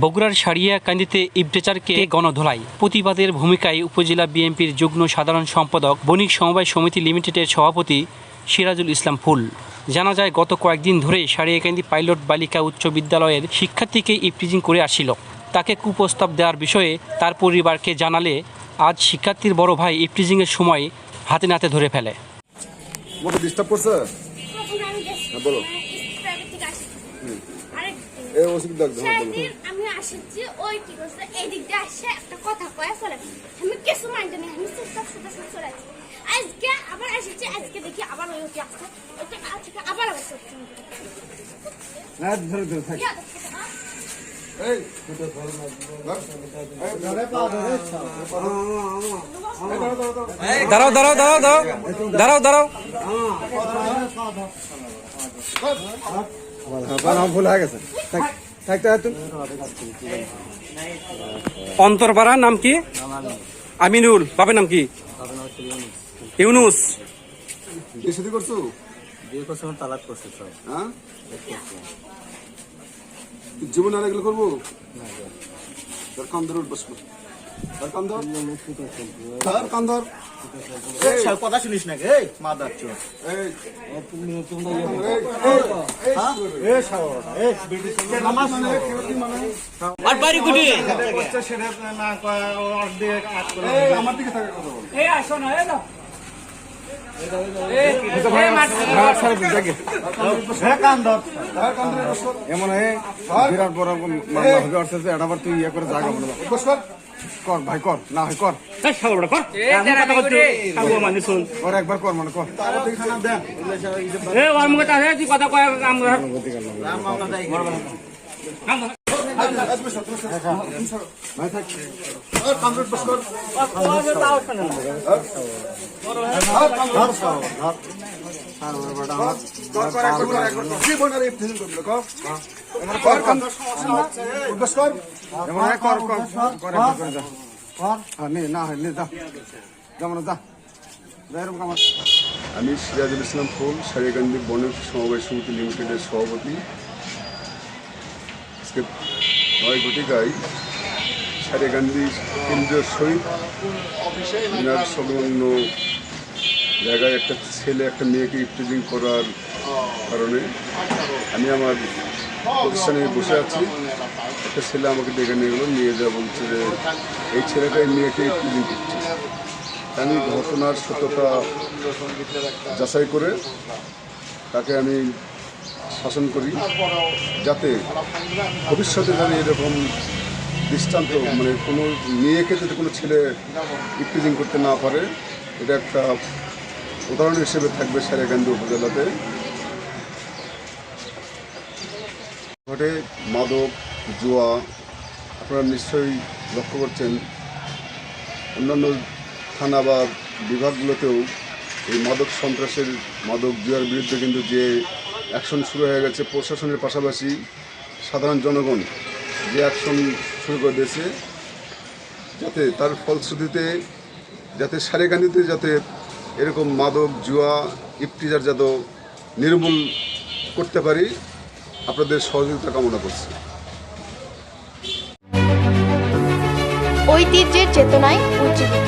বগুড়ার সারিয়াকান্দিতে ইফতেজারকে গণধোলাই প্রতিবাদের ভূমিকায় উপজেলা বিএনপির যুগ্ম সাধারণ সম্পাদক বণিক সমবায় সমিতি লিমিটেডের সভাপতি সিরাজুল ইসলাম ফুল। জানা যায়, গত কয়েকদিন ধরে সারিয়াকান্দি পাইলট বালিকা উচ্চ বিদ্যালয়ের শিক্ষার্থীকে ইফতেজিং করে আসছিল। তাকে কুপ্রস্তাব দেওয়ার বিষয়ে তার পরিবারকে জানালে আজ শিক্ষার্থীর বড় ভাই ইফতেজিংয়ের সময় হাতে নাতে ধরে ফেলে। আমি আসছি ওই কি করছে এই দিক দিয়ে আসছে একটা কথা কয়ে চলে আমি কিছু মাইন্ড নেই আমি চুপচাপ চলে আসছি। আজকে আবার আসছি, আজকে দেখি আবার ওই কি আসছে ওটা আজকে আবার আসছে। না ধরে ধরে থাক এই দাঁড়াও দাঁড়াও দাঁড়াও দাঁড়াও দাঁড়াও দাঁড়াও ভুল হয়ে গেছে। অন্তরপাড়ার নাম কি? আমিনুল। বাপের নাম কি? ইউনুস। জীবন আর এগুলো করবো কথা শুনিস না আমার দিকে এমন বিরাট বড় আবার তুই ইয়ে করে জায়গা কর ভাই, কর না হয় কর একবার কর মানে কর কথা কয় আমি সিরাজুল ইসলাম ফুল, সারিয়াকান্দি বণিক সমবায় সমিতি লিমিটেডের সভাপতি। আজকে 9 ঘটিকায় সারিয়াকান্দি কেন্দ্রীয় শহীদ মিনার সংলগ্ন জায়গায় একটা ছেলে একটা মেয়েকে ইফতেজিং করার কারণে আমি আমার প্রতিষ্ঠানে বসে আছি। একটা ছেলে আমাকে ডেকে নিয়ে গেলো, নিয়ে যা বলছে যে এই ছেলেটা এই মেয়েকে ইফতেজিং করছে। আমি ঘটনার সত্যতা যাচাই করে তাকে আমি শাসন করি, যাতে ভবিষ্যতে যেন এরকম দৃষ্টান্ত মানে কোনো মেয়েকে যাতে কোনো ছেলে ইফতেজিং করতে না পারে, এটা একটা উদাহরণ হিসেবে থাকবে সারিয়াকান্দি উপজেলাতে। ঘটে মাদক, জুয়া, আপনারা নিশ্চয়ই লক্ষ্য করছেন অন্যান্য থানা বা বিভাগগুলোতেও এই মাদক সন্ত্রাসের, মাদক জুয়ার বিরুদ্ধে কিন্তু যে অ্যাকশন শুরু হয়ে গেছে, প্রশাসনের পাশাপাশি সাধারণ জনগণ যে অ্যাকশন শুরু করে দিয়েছে, যাতে তার ফলশ্রুতিতে যাতে সারিয়াকান্দিতে যাতে এরকম মাদক জুয়া ইফতেজার যাতে নির্মূল করতে পারি, আপনাদের সহযোগিতা কামনা করছি। ঐতিহ্যের চেতনায় উজ্জীবিত।